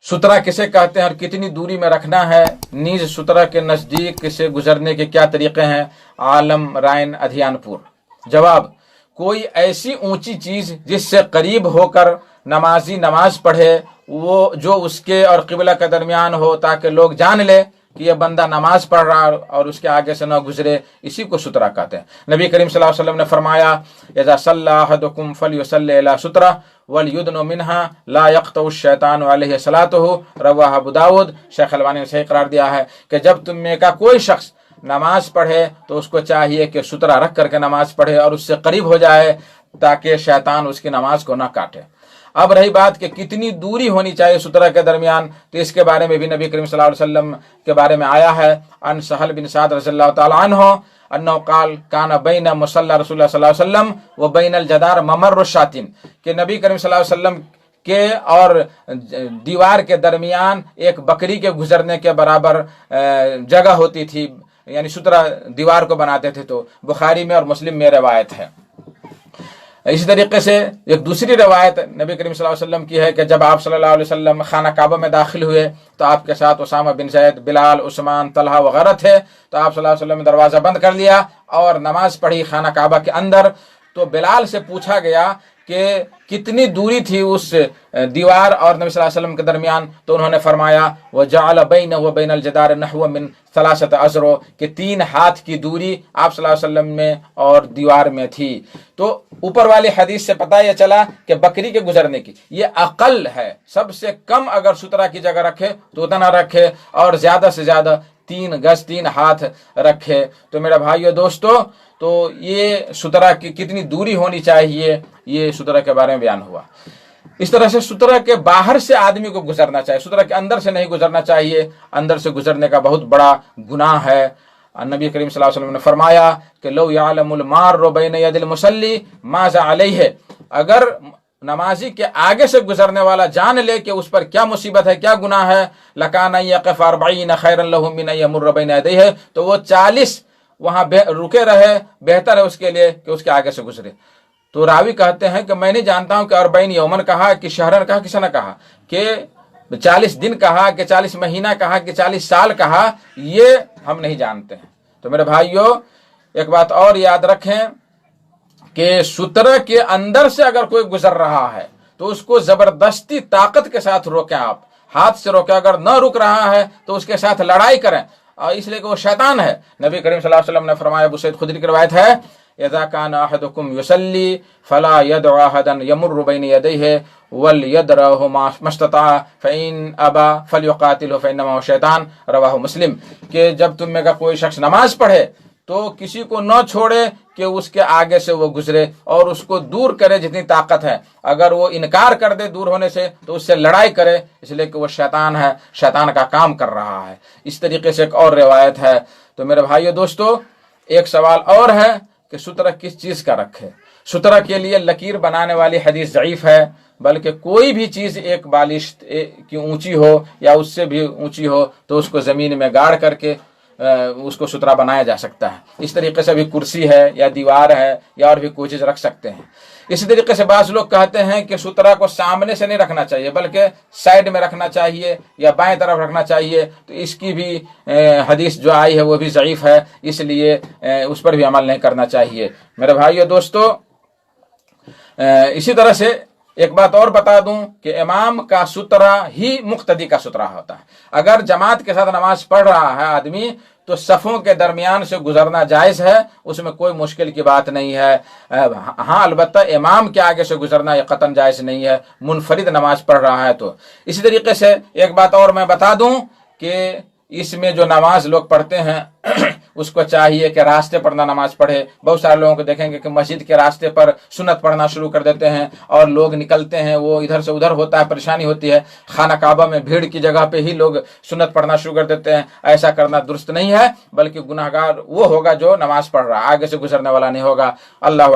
सुतरा किसे कहते हैं और कितनी दूरी में रखना है, नीज सुतरा के नज़दीक से गुजरने के क्या तरीक़े हैं। आलम रायन अधियानपुर। जवाब, कोई ऐसी ऊंची चीज़ जिससे करीब होकर नमाजी नमाज पढ़े, वो जो उसके और क़िबला के दरमियान हो, ताकि लोग जान ले कि यह बंदा नमाज पढ़ रहा और उसके आगे से न गुजरे, इसी को सुतरा कहते हैं। नबी करीम सल्लल्लाहु अलैहि वसल्लम ने फरमाया, इज़ा सल्ला अहदुकुम फलयुसल्ली इला सुतरा वलयुदनु मिन्हा ला यक़तउ शैतानु अलैहि सलातुहु, रवाह अबू दाऊद। शेख अलबानी ने सही करार दिया है कि जब तुम में का कोई शख्स नमाज पढ़े तो उसको चाहिए कि सुतरा रख करके नमाज पढ़े और उससे करीब हो जाए ताकि शैतान उसकी नमाज को ना काटे। अब रही बात कि कितनी दूरी होनी चाहिए सुतरा के दरमियान, तो इसके बारे में भी नबी करीम सल्लल्लाहु अलैहि वसल्लम के बारे में आया है। अन सहल बिन साद रज़ियल्लाहु ताला अन्हु अन्नहु क़ाल काना बैन मुसल्ला रसूलुल्लाह सल्लल्लाहु अलैहि वसल्लम व बैनल जदार ममर्रु शातिन, कि नबी करीम सल्लल्लाहु अलैहि वसल्लम के और दीवार के दरमियान एक बकरी के गुजरने के बराबर जगह होती थी, यानी सुतरा दीवार को बनाते थे। तो बुखारी में और मुस्लिम में रवायत है। इसी तरीके से एक दूसरी रवायत नबी करीम सल्लल्लाहु अलैहि वसल्लम की है कि जब आप सल्लल्लाहु अलैहि वसल्लम खाना काबा में दाखिल हुए तो आपके साथ उसामा बिन ज़ैद, बिलाल, उस्मान, तलहा वगैरह थे। तो आप सल्लल्लाहु अलैहि वसल्लम ने दरवाज़ा बंद कर लिया और नमाज पढ़ी खाना काबा के अंदर। तो बिलाल से पूछा गया कि कितनी दूरी थी उस दीवार और नबी सल्लल्लाहु अलैहि वसल्लम के दरमियान, तो उन्होंने फरमाया व जअल बैनहु व बैनल जदार नहव मिन सलासत अज़रो, कि 3 हाथ की दूरी आप सल्लल्लाहु अलैहि वसल्लम में और दीवार में थी। तो ऊपर वाली हदीस से पता यह चला कि बकरी के गुजरने की ये अकल है, सबसे कम अगर सुतरा की जगह रखे तो उतना रखे और ज्यादा से ज्यादा 3 गज 3 हाथ रखे। तो मेरा भाइयों दोस्तों, तो ये सुतरा की कितनी दूरी होनी चाहिए, ये सुतरा के बारे में बयान हुआ। इस तरह से सुतरा के बाहर से आदमी को गुजरना चाहिए, सुतरा के अंदर से नहीं गुजरना चाहिए। अंदर से गुजरने का बहुत बड़ा गुनाह है। नबी करीम सल्लल्लाहु अलैहि वसल्लम ने फरमाया कि लौ यअलमुल मार्रु बैन यदिल मुसल्ली माज़ा अलैहि, अगर नमाजी के आगे से गुजरने वाला जान ले कि उस पर क्या मुसीबत है, क्या गुनाह है, लकान यक़िफ़ 40 खैरन लहु मिन यमुर्र बैन यदैहि, तो वो 40 वहां रुके रहे, बेहतर है उसके लिए कि उसके आगे से गुजरे। तो रावी कहते हैं कि मैं नहीं जानता हूं कि 40 यौमन कहा कि शहरन कहा, किसी ने कहा कि 40 दिन कहा कि 40 महीना कहा कि 40 साल कहा, ये हम नहीं जानते हैं। तो मेरे भाइयों, एक बात और याद रखें कि सुतरा के अंदर से अगर कोई गुजर रहा है तो उसको जबरदस्ती ताकत के साथ रोकें, आप हाथ से रोकें। अगर न रुक रहा है तो उसके साथ लड़ाई करें, इसलिए कि वो शैतान है। नबी करीम सल्लल्लाहु अलैहि वसल्लम ने फरमाया, अबू सईद खुदरी की रिवायत है, इज़ा कान अहदुकुम युसल्ली फला यदउ अहदन यमुर्रु बैन यदैहि वल यदरहु मस्तता फइन अबा फलयुकातिलहु फइन्नमा हुव शैतान, रवाहु मुस्लिम। कि जब तुम में का कोई शख्स नमाज पढ़े तो किसी को न छोड़े कि उसके आगे से वो गुजरे और उसको दूर करे जितनी ताकत है। अगर वो इनकार कर दे दूर होने से तो उससे लड़ाई करे, इसलिए कि वो शैतान है, शैतान का काम कर रहा है। इस तरीके से एक और रिवायत है। तो मेरे भाइयों दोस्तों, एक सवाल और है कि सुतरा किस चीज़ का रखे। सुतरा के लिए लकीर बनाने वाली हदीस ज़ईफ़ है, बल्कि कोई भी चीज़ एक बालिश की ऊंची हो या उससे भी ऊंची हो तो उसको ज़मीन में गाड़ करके उसको सुतरा बनाया जा सकता है। इस तरीके से भी कुर्सी है या दीवार है या और भी कोई चीज़ रख सकते हैं। इसी तरीके से बाज़ लोग कहते हैं कि सुतरा को सामने से नहीं रखना चाहिए बल्कि साइड में रखना चाहिए या बाएं तरफ रखना चाहिए। तो इसकी भी हदीस जो आई है वो भी ज़ईफ़ है, इसलिए उस पर भी अमल नहीं करना चाहिए। मेरे भाइयों दोस्तों, इसी तरह से एक बात और बता दूं कि इमाम का सुतरा ही मुक्तदी का सुतरा होता है। अगर जमात के साथ नमाज पढ़ रहा है आदमी तो सफ़ों के दरमियान से गुजरना जायज़ है, उसमें कोई मुश्किल की बात नहीं है। हाँ, अलबत्ता इमाम के आगे से गुजरना ये कतन जायज़ नहीं है, मुनफरिद नमाज पढ़ रहा है तो। इसी तरीके से एक बात और मैं बता दूं कि इसमें जो नमाज लोग पढ़ते हैं उसको चाहिए कि रास्ते पर ना नमाज पढ़े। बहुत सारे लोगों को देखेंगे कि मस्जिद के रास्ते पर सुन्नत पढ़ना शुरू कर देते हैं और लोग निकलते हैं, वो इधर से उधर होता है, परेशानी होती है। खाना काबा में भीड़ की जगह पे ही लोग सुन्नत पढ़ना शुरू कर देते हैं। ऐसा करना दुरुस्त नहीं है, बल्कि गुनाहगार वो होगा जो नमाज पढ़ रहा है, आगे से गुजरने वाला नहीं होगा। अल्लाह